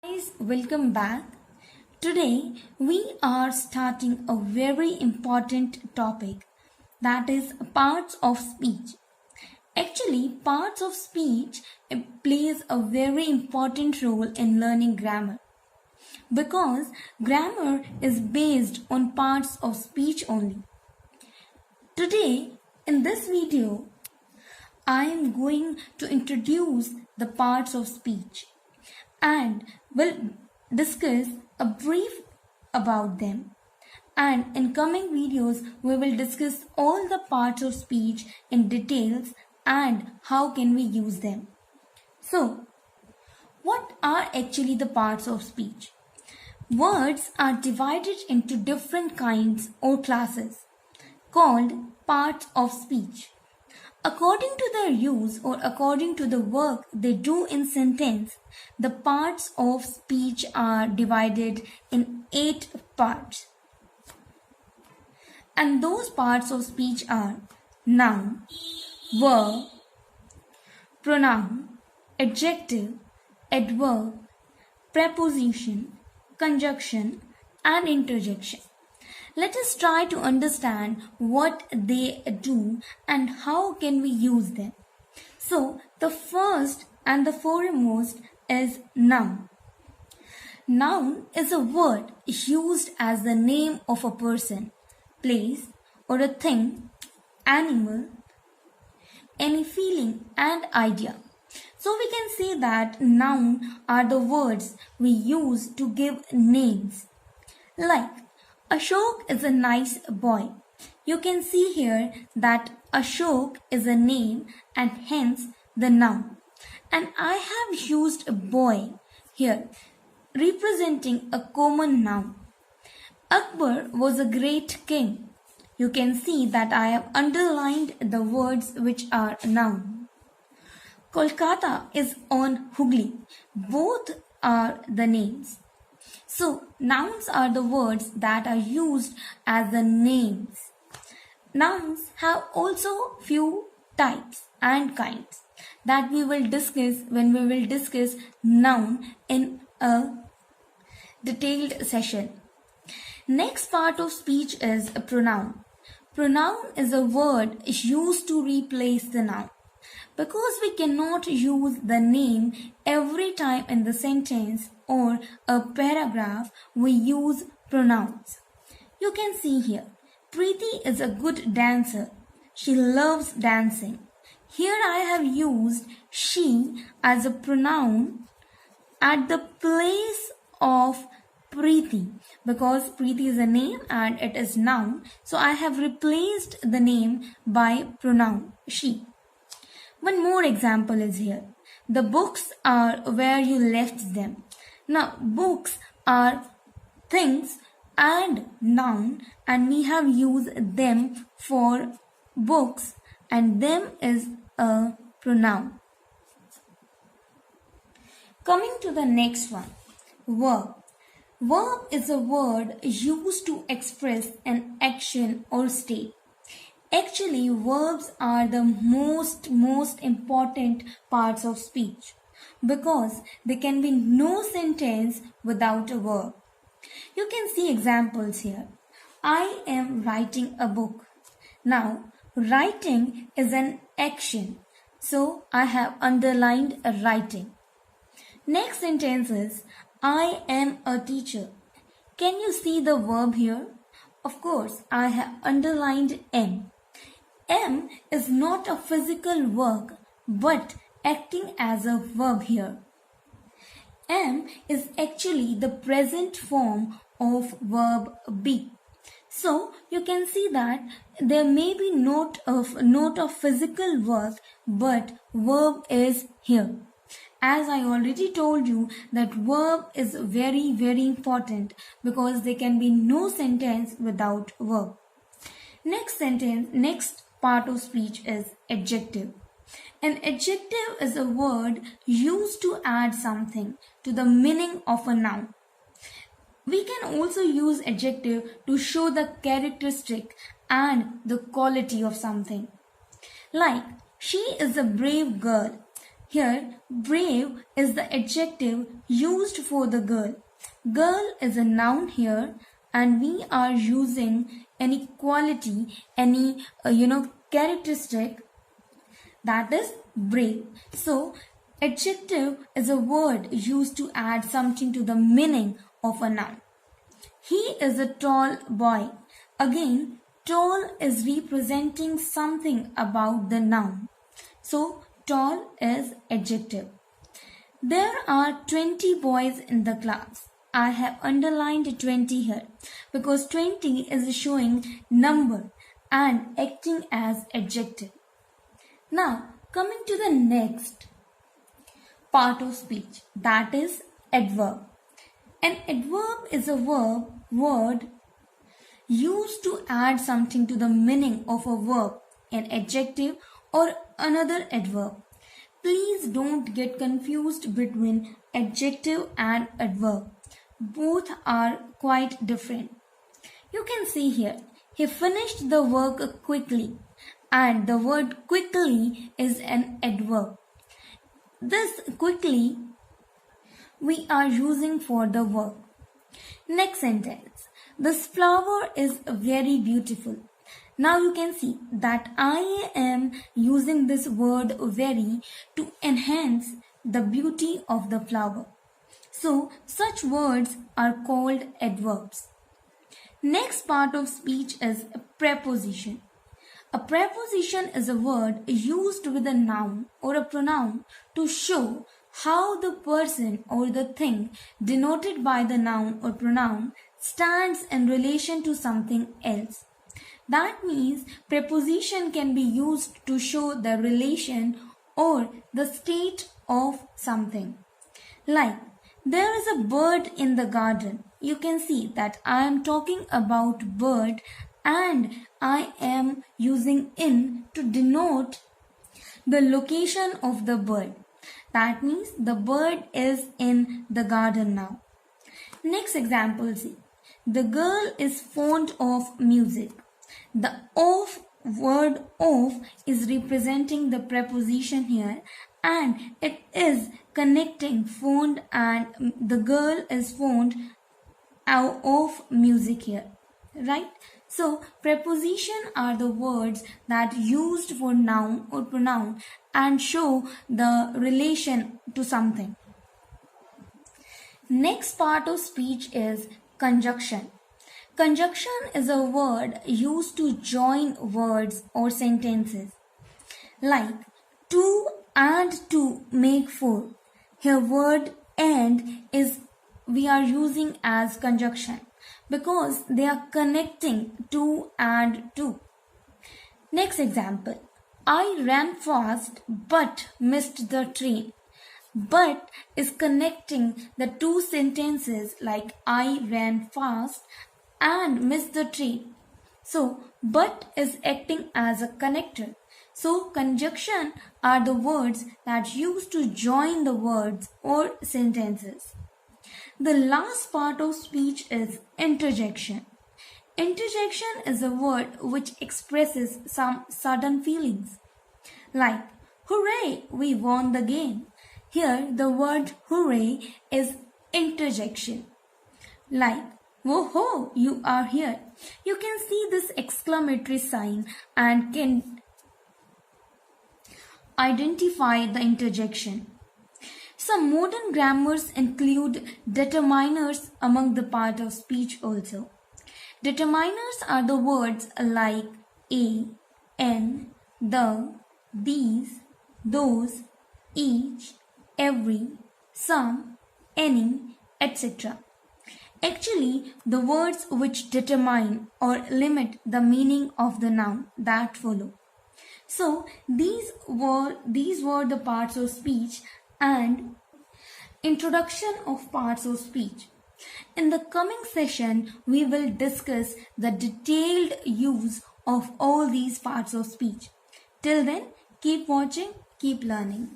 Guys, welcome back. Today we are starting a very important topic, that is parts of speech. Actually, parts of speech plays a very important role in learning grammar because grammar is based on parts of speech only. Today in this video I am going to introduce the parts of speech and will discuss a brief about them. And in coming videos, we will discuss all the parts of speech in details and how can we use them. So, what are actually the parts of speech? Words are divided into different kinds or classes called parts of speech. According to their use or according to the work they do in sentence, the parts of speech are divided in 8 parts. And those parts of speech are noun, verb, pronoun, adjective, adverb, preposition, conjunction, and interjection. Let us try to understand what they do and how can we use them. So, the first and the foremost is noun. Noun is a word used as the name of a person, place, or a thing, animal, any feeling and idea. So we can say that noun are the words we use to give names. Like Ashok is a nice boy. You can see here that Ashok is a name and hence the noun. And I have used a boy here representing a common noun. Akbar was a great king. You can see that I have underlined the words which are noun. Kolkata is on Hooghly. Both are the names. So, nouns are the words that are used as the names. Nouns have also few types and kinds that we will discuss when we will discuss noun in a detailed session. Next part of speech is a pronoun. Pronoun is a word used to replace the noun. Because we cannot use the name every time in the sentence or a paragraph, we use pronouns. You can see here, Preeti is a good dancer. She loves dancing. Here I have used she as a pronoun at the place of Preeti because Preeti is a name and it is noun. So I have replaced the name by pronoun she. One more example is here. The books are where you left them. Now, books are things and noun and we have used them for books and them is a pronoun. Coming to the next one, verb. Verb is a word used to express an action or state. Actually, verbs are the most important parts of speech because there can be no sentence without a verb. You can see examples here. I am writing a book. Now, writing is an action. So, I have underlined a writing. Next sentence is, I am a teacher. Can you see the verb here? Of course, I have underlined am. Am is not a physical work but acting as a verb here. Am is actually the present form of verb be. So you can see that there may be note of physical work but verb is here. As I already told you that verb is very important because there can be no sentence without verb. Next part of speech is adjective. An adjective is a word used to add something to the meaning of a noun. We can also use adjective to show the characteristic and the quality of something. Like, she is a brave girl. Here, brave is the adjective used for the girl. Girl is a noun here, and we are using any quality, any characteristic, that is brave. So, adjective is a word used to add something to the meaning of a noun. He is a tall boy. Again, tall is representing something about the noun. So, tall is adjective. There are 20 boys in the class. I have underlined 20 here because 20 is showing number and acting as adjective. Now, coming to the next part of speech, that is adverb. An adverb is a word used to add something to the meaning of a verb, an adjective or another adverb. Please don't get confused between adjective and adverb. Both are quite different. You can see here, he finished the work quickly, and the word quickly is an adverb. This quickly we are using for the verb. Next sentence. This flower is very beautiful. Now you can see that I am using this word very to enhance the beauty of the flower. So such words are called adverbs. Next part of speech is a preposition. A preposition is a word used with a noun or a pronoun to show how the person or the thing denoted by the noun or pronoun stands in relation to something else. That means preposition can be used to show the relation or the state of something. Like, there is a bird in the garden. You can see that I am talking about bird and I am using in to denote the location of the bird. That means the bird is in the garden now. Next example, see. The girl is fond of music. The word of is representing the preposition here, and it is connecting fond, and the girl is fond of music here, right? So preposition are the words that used for noun or pronoun and show the relation to something. Next part of speech is conjunction. Conjunction is a word used to join words or sentences. Like, two and two make four. Here word and is we are using as conjunction because they are connecting two and two. Next example. I ran fast but missed the train. But is connecting the two sentences like I ran fast and missed the train. So, but is acting as a connector. So, conjunction are the words that use to join the words or sentences. The last part of speech is interjection. Interjection is a word which expresses some sudden feelings. Like, hooray, we won the game. Here, the word hooray is interjection. Like, whoa, you are here. You can see this exclamatory sign and can identify the interjection. Some modern grammars include determiners among the part of speech also. Determiners are the words like a, an, the, these, those, each, every, some, any, etc. Actually, the words which determine or limit the meaning of the noun that follow. So, these were the parts of speech and introduction of parts of speech. In the coming session, we will discuss the detailed use of all these parts of speech. Till then, keep watching, keep learning.